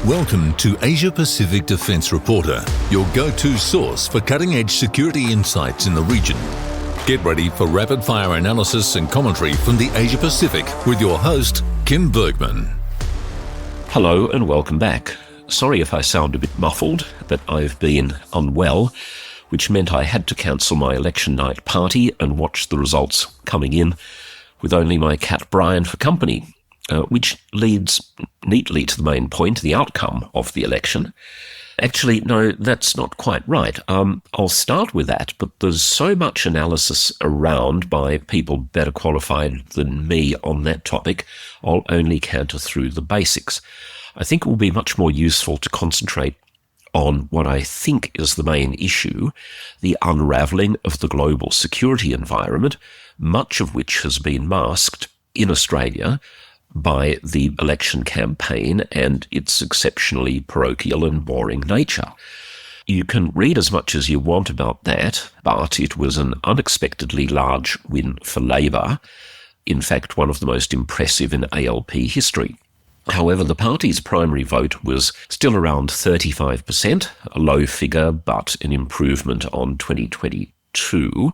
Welcome to Asia Pacific Defense Reporter, your go-to source for cutting-edge security insights in the region. Get ready for rapid-fire analysis and commentary from the Asia Pacific with your host, Kim Bergman. Hello and welcome back. Sorry if I sound a bit muffled, but I've been unwell, which meant I had to cancel my election night party and watch the results coming in with only my cat Brian for company. Which leads neatly to the main point, the outcome of the election. Actually, no, that's not quite right. I'll start with that, but there's so much analysis around by people better qualified than me on that topic, I'll only canter through the basics. I think it will be much more useful to concentrate on what I think is the main issue, the unravelling of the global security environment, much of which has been masked in Australia by the election campaign and its exceptionally parochial and boring nature. You can read as much as you want about that, but it was an unexpectedly large win for Labor, in fact one of the most impressive in ALP history. However, the party's primary vote was still around 35%, a low figure but an improvement on 2022.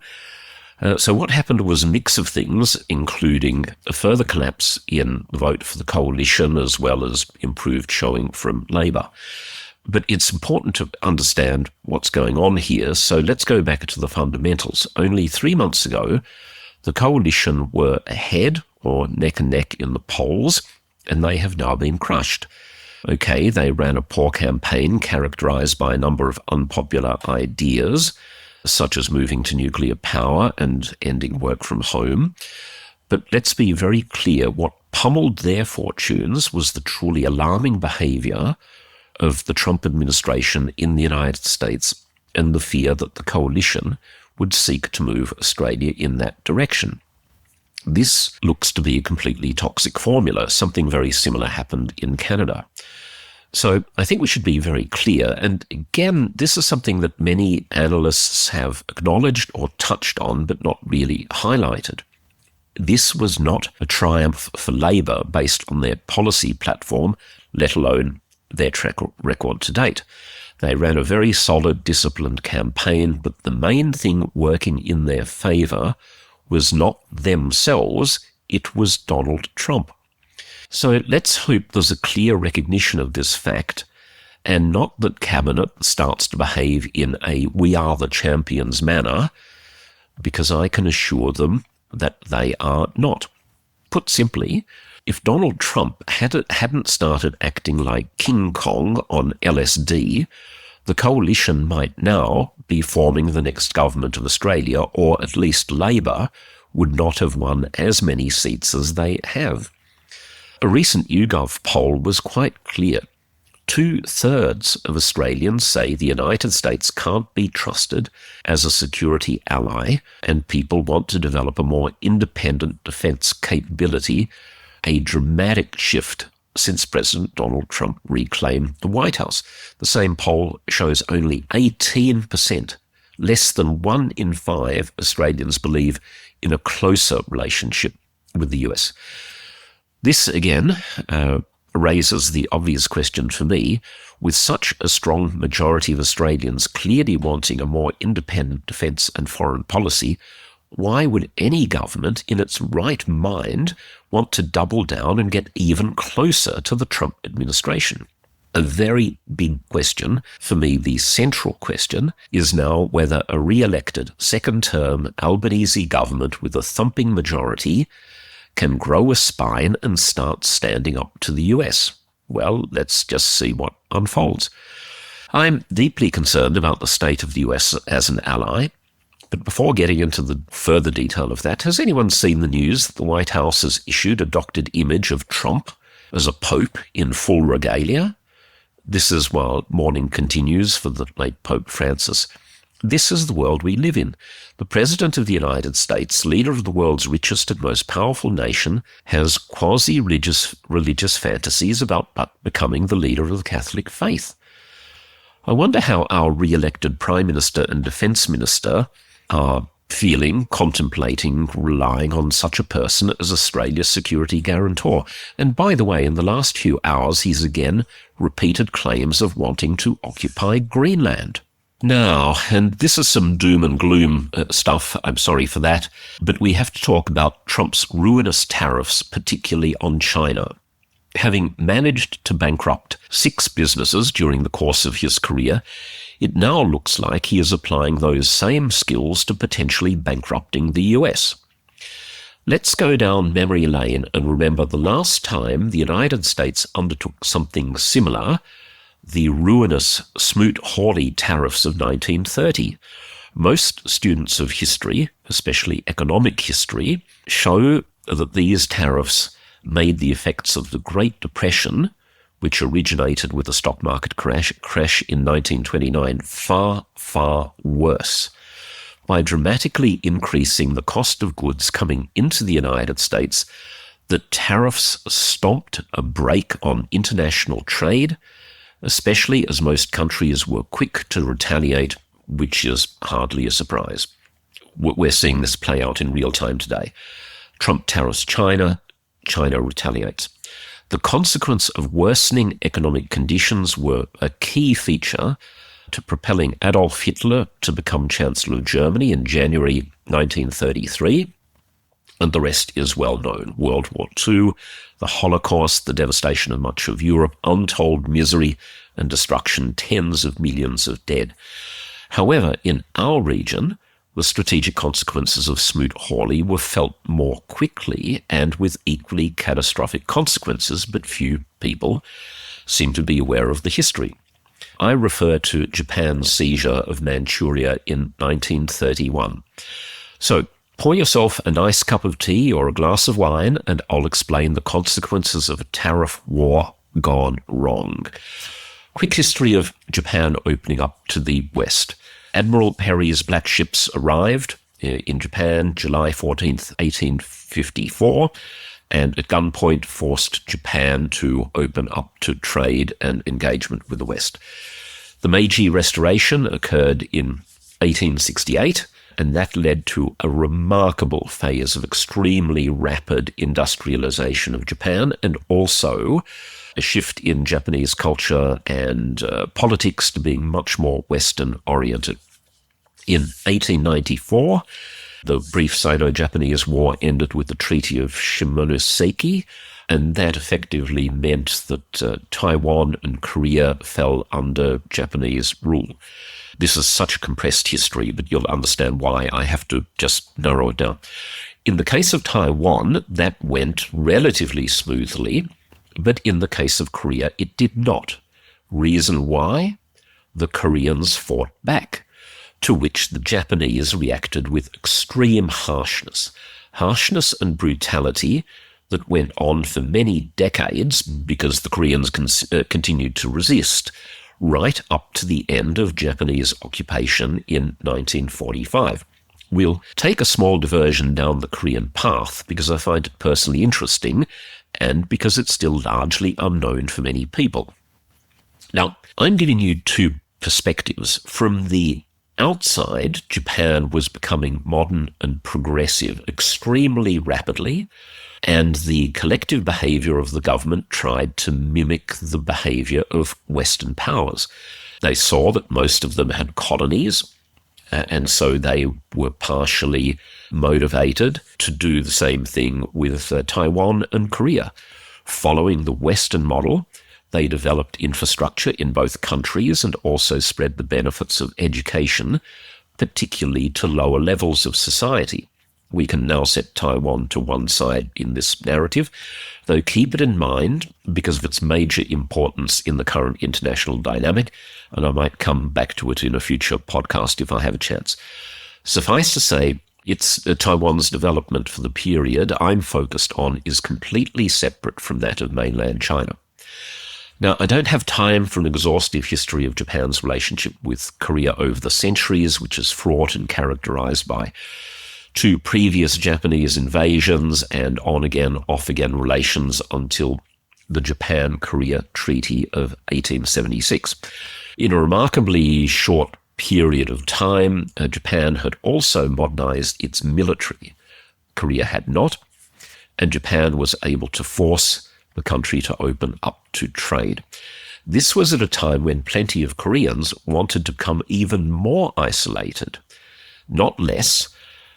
So what happened was a mix of things, including a further collapse in the vote for the coalition as well as improved showing from Labor. But it's important to understand what's going on here, so let's go back to the fundamentals. Only 3 months ago, the coalition were ahead or neck and neck in the polls, and they have now been crushed. Okay, they ran a poor campaign characterised by a number of unpopular ideas, such as moving to nuclear power and ending work from home. But let's be very clear, what pummeled their fortunes was the truly alarming behaviour of the Trump administration in the United States and the fear that the coalition would seek to move Australia in that direction. This looks to be a completely toxic formula. Something very similar happened in Canada. So I think we should be very clear, and again, this is something that many analysts have acknowledged or touched on, but not really highlighted. This was not a triumph for Labor based on their policy platform, let alone their track record to date. They ran a very solid, disciplined campaign, but the main thing working in their favour was not themselves, it was Donald Trump. So let's hope there's a clear recognition of this fact, and not that Cabinet starts to behave in a we are the champions manner, because I can assure them that they are not. Put simply, if Donald Trump hadn't started acting like King Kong on LSD, the coalition might now be forming the next government of Australia, or at least Labor would not have won as many seats as they have. A recent YouGov poll was quite clear. 2/3 of Australians say the United States can't be trusted as a security ally, and people want to develop a more independent defence capability, a dramatic shift since President Donald Trump reclaimed the White House. The same poll shows only 18%, less than 1 in 5 Australians believe in a closer relationship with the US. This, again, raises the obvious question for me. With such a strong majority of Australians clearly wanting a more independent defence and foreign policy, why would any government in its right mind want to double down and get even closer to the Trump administration? A very big question, for me the central question, is now whether a re-elected second-term Albanese government with a thumping majority can grow a spine and start standing up to the US. Well, let's just see what unfolds. I'm deeply concerned about the state of the US as an ally, but before getting into the further detail of that, has anyone seen the news that the White House has issued a doctored image of Trump as a pope in full regalia? This is while mourning continues for the late Pope Francis. This is the world we live in. The President of the United States, leader of the world's richest and most powerful nation, has quasi-religious fantasies about becoming the leader of the Catholic faith. I wonder how our re-elected Prime Minister and Defence Minister are contemplating relying on such a person as Australia's security guarantor. And by the way, in the last few hours, he's again repeated claims of wanting to occupy Greenland. Now, and this is some doom and gloom stuff, I'm sorry for that, but we have to talk about Trump's ruinous tariffs, particularly on China. Having managed to bankrupt 6 businesses during the course of his career, it now looks like he is applying those same skills to potentially bankrupting the US. Let's go down memory lane and remember the last time the United States undertook something similar, the ruinous Smoot Hawley tariffs of 1930. Most students of history, especially economic history, show that these tariffs made the effects of the Great Depression, which originated with the stock market crash in 1929, far, far worse. By dramatically increasing the cost of goods coming into the United States, the tariffs stomped a brake on international trade, especially as most countries were quick to retaliate, which is hardly a surprise. We're seeing this play out in real time today. Trump tariffs China, China retaliates. The consequence of worsening economic conditions were a key feature to propelling Adolf Hitler to become Chancellor of Germany in January 1933, and the rest is well known. World War II, the Holocaust, the devastation of much of Europe, untold misery and destruction, tens of millions of dead. However, in our region, the strategic consequences of Smoot Hawley were felt more quickly and with equally catastrophic consequences, but few people seem to be aware of the history. I refer to Japan's seizure of Manchuria in 1931. So pour yourself a nice cup of tea or a glass of wine, and I'll explain the consequences of a tariff war gone wrong. Quick history of Japan opening up to the West. Admiral Perry's black ships arrived in Japan July 14th, 1854, and at gunpoint forced Japan to open up to trade and engagement with the West. The Meiji Restoration occurred in 1868, and that led to a remarkable phase of extremely rapid industrialization of Japan, and also a shift in Japanese culture and politics to being much more Western-oriented. In 1894, the brief Sino-Japanese War ended with the Treaty of Shimonoseki, and that effectively meant that Taiwan and Korea fell under Japanese rule. This is such a compressed history, but you'll understand why I have to just narrow it down. In the case of Taiwan, that went relatively smoothly, but in the case of Korea, it did not. Reason why? The Koreans fought back, to which the Japanese reacted with extreme harshness and brutality that went on for many decades because the Koreans continued to resist, right up to the end of Japanese occupation in 1945. We'll take a small diversion down the Korean path because I find it personally interesting and because it's still largely unknown for many people. Now, I'm giving you 2 perspectives. From the outside, Japan was becoming modern and progressive extremely rapidly, and the collective behavior of the government tried to mimic the behavior of Western powers. They saw that most of them had colonies, and so they were partially motivated to do the same thing with Taiwan and Korea. Following the Western model, they developed infrastructure in both countries and also spread the benefits of education, particularly to lower levels of society. We can now set Taiwan to one side in this narrative, though keep it in mind because of its major importance in the current international dynamic, and I might come back to it in a future podcast if I have a chance. Suffice to say, it's Taiwan's development for the period I'm focused on is completely separate from that of mainland China. Now, I don't have time for an exhaustive history of Japan's relationship with Korea over the centuries, which is fraught and characterized by 2 previous Japanese invasions and on-again, off-again relations until the Japan-Korea Treaty of 1876. In a remarkably short period of time, Japan had also modernized its military. Korea had not, and Japan was able to force the country to open up to trade. This was at a time when plenty of Koreans wanted to become even more isolated, not less,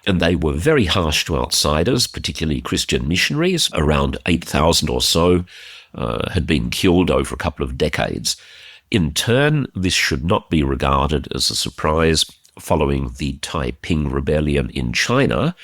and they were very harsh to outsiders, particularly Christian missionaries. Around 8,000 or so had been killed over a couple of decades. In turn, this should not be regarded as a surprise following the Taiping Rebellion in China,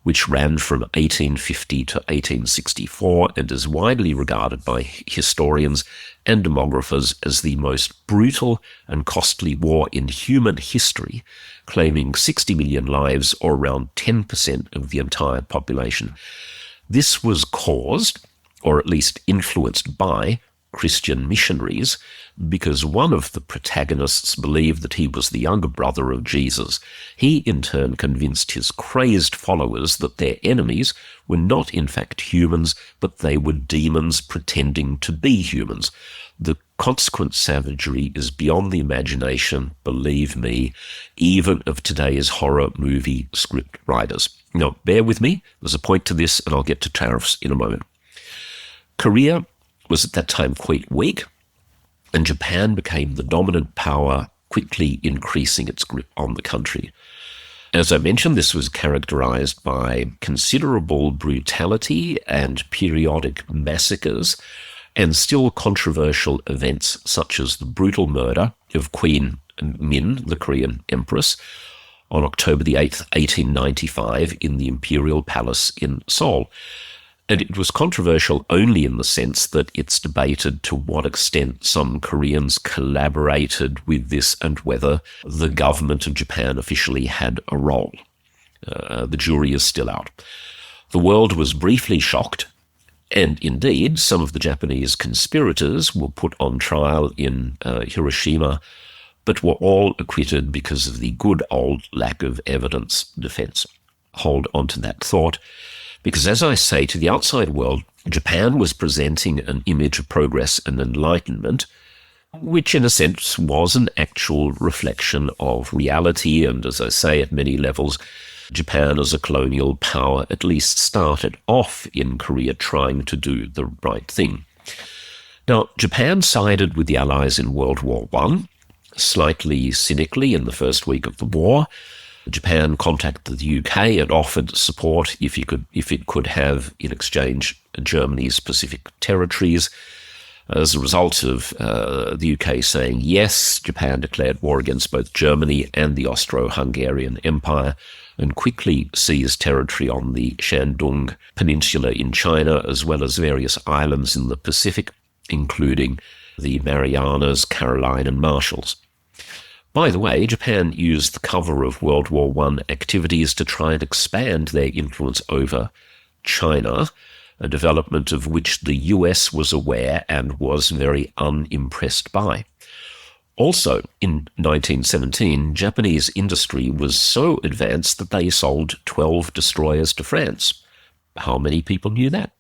which ran from 1850 to 1864 and is widely regarded by historians and demographers as the most brutal and costly war in human history, claiming 60 million lives, or around 10% of the entire population. This was caused, or at least influenced by, Christian missionaries, because one of the protagonists believed that he was the younger brother of Jesus. He in turn convinced his crazed followers that their enemies were not in fact humans, but they were demons pretending to be humans. The consequent savagery is beyond the imagination, believe me, even of today's horror movie script writers. Now, bear with me, there's a point to this, and I'll get to tariffs in a moment. Korea was at that time quite weak, and Japan became the dominant power, quickly increasing its grip on the country. As I mentioned, this was characterized by considerable brutality and periodic massacres, and still controversial events such as the brutal murder of Queen Min, the Korean Empress, on October the 8th, 1895, in the Imperial Palace in Seoul. And it was controversial only in the sense that it's debated to what extent some Koreans collaborated with this and whether the government of Japan officially had a role. The jury is still out. The world was briefly shocked, and indeed some of the Japanese conspirators were put on trial in Hiroshima, but were all acquitted because of the good old lack of evidence defense. Hold on to that thought. Because, as I say, to the outside world, Japan was presenting an image of progress and enlightenment, which in a sense was an actual reflection of reality. And as I say, at many levels, Japan as a colonial power at least started off in Korea trying to do the right thing. Now, Japan sided with the Allies in World War I, slightly cynically in the first week of the war. Japan contacted the UK and offered support if it could have in exchange Germany's Pacific territories. As a result of the UK saying yes, Japan declared war against both Germany and the Austro-Hungarian Empire and quickly seized territory on the Shandong Peninsula in China, as well as various islands in the Pacific, including the Marianas, Caroline and Marshalls. By the way, Japan used the cover of World War I activities to try and expand their influence over China, a development of which the US was aware and was very unimpressed by. Also, in 1917, Japanese industry was so advanced that they sold 12 destroyers to France. How many people knew that?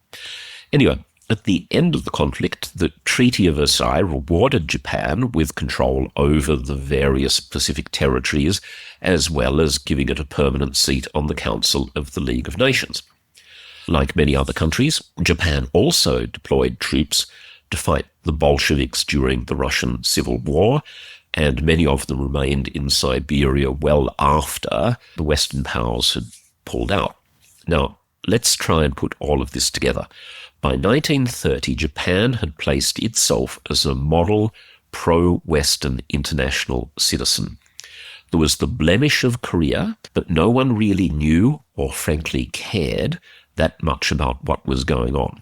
Anyway, at the end of the conflict, the Treaty of Versailles rewarded Japan with control over the various Pacific territories, as well as giving it a permanent seat on the Council of the League of Nations. Like many other countries, Japan also deployed troops to fight the Bolsheviks during the Russian Civil War, and many of them remained in Siberia well after the Western powers had pulled out. Now, let's try and put all of this together. By 1930, Japan had placed itself as a model pro-Western international citizen. There was the blemish of Korea, but no one really knew or frankly cared that much about what was going on.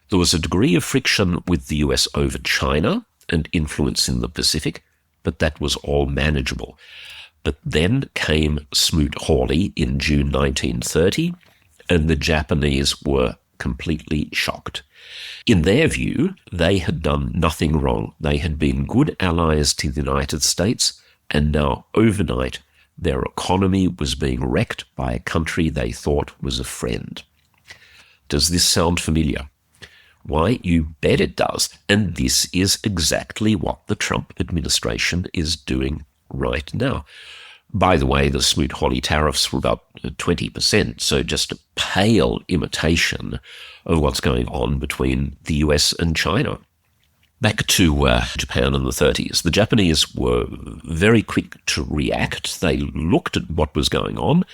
There was a degree of friction with the US over China and influence in the Pacific, but that was all manageable. But then came Smoot Hawley in June 1930, and the Japanese were completely shocked. In their view, they had done nothing wrong. They had been good allies to the United States, and now overnight their economy was being wrecked by a country they thought was a friend. Does this sound familiar? Why, you bet it does. And this is exactly what the Trump administration is doing right now. By the way, the Smoot Hawley tariffs were about 20%, so just a pale imitation of what's going on between the US and China. Back to Japan in the 30s. The Japanese were very quick to react. They looked at what was going on.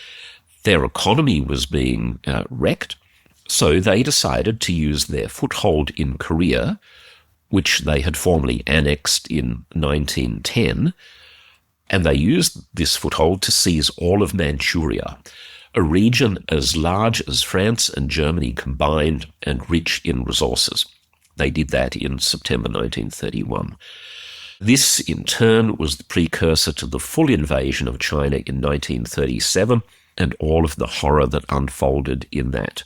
Their economy was being wrecked, so they decided to use their foothold in Korea, which they had formally annexed in 1910, and they used this foothold to seize all of Manchuria, a region as large as France and Germany combined and rich in resources. They did that in September 1931. This, in turn, was the precursor to the full invasion of China in 1937 and all of the horror that unfolded in that.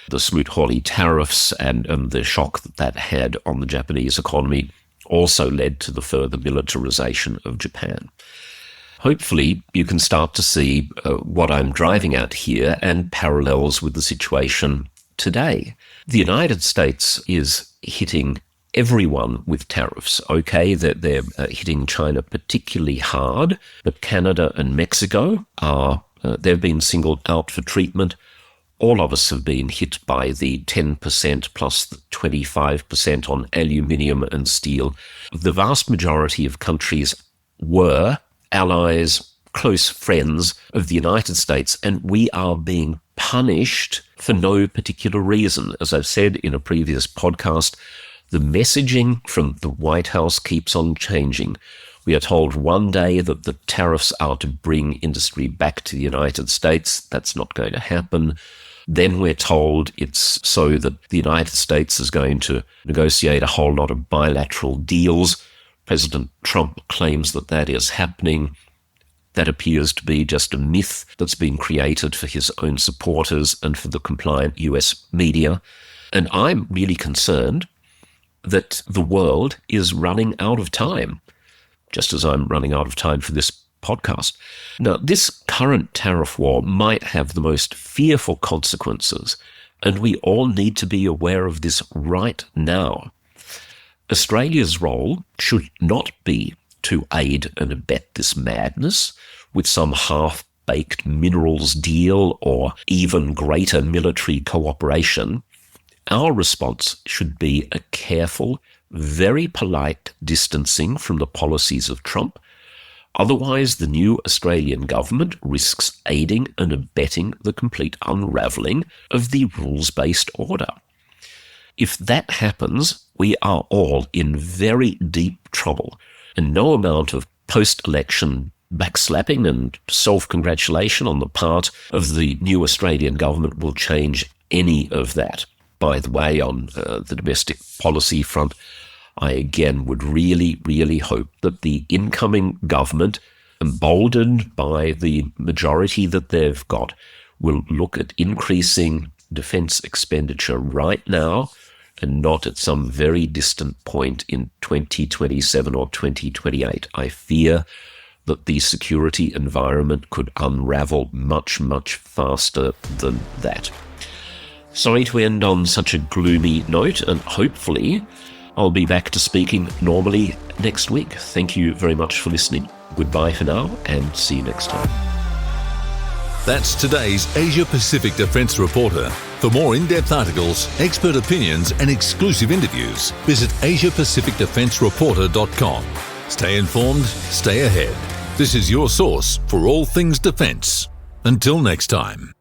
The Smoot Hawley tariffs and the shock that had on the Japanese economy also led to the further militarization of Japan. Hopefully, you can start to see what I'm driving at here and parallels with the situation today. The United States is hitting everyone with tariffs. Okay, that they're hitting China particularly hard, but Canada and Mexico are they've been singled out for treatment. All of us have been hit by the 10% plus the 25% on aluminium and steel. The vast majority of countries were allies, close friends of the United States, and we are being punished for no particular reason. As I've said in a previous podcast, the messaging from the White House keeps on changing. We are told one day that the tariffs are to bring industry back to the United States. That's not going to happen. Then we're told it's so that the United States is going to negotiate a whole lot of bilateral deals. President Trump claims that that is happening. That appears to be just a myth that's been created for his own supporters and for the compliant US media. And I'm really concerned that the world is running out of time, just as I'm running out of time for this podcast. Now, this current tariff war might have the most fearful consequences, and we all need to be aware of this right now. Australia's role should not be to aid and abet this madness with some half-baked minerals deal or even greater military cooperation. Our response should be a careful, very polite distancing from the policies of Trump. Otherwise, the new Australian government risks aiding and abetting the complete unravelling of the rules-based order. If that happens, we are all in very deep trouble, and no amount of post-election backslapping and self-congratulation on the part of the new Australian government will change any of that. By the way, on the domestic policy front, I again would really, really hope that the incoming government, emboldened by the majority that they've got, will look at increasing defence expenditure right now and not at some very distant point in 2027 or 2028. I fear that the security environment could unravel much, much faster than that. Sorry to end on such a gloomy note, and hopefully I'll be back to speaking normally next week. Thank you very much for listening. Goodbye for now, and see you next time. That's today's Asia Pacific Defence Reporter. For more in-depth articles, expert opinions and exclusive interviews, visit AsiaPacificDefenceReporter.com. Stay informed, stay ahead. This is your source for all things defence. Until next time.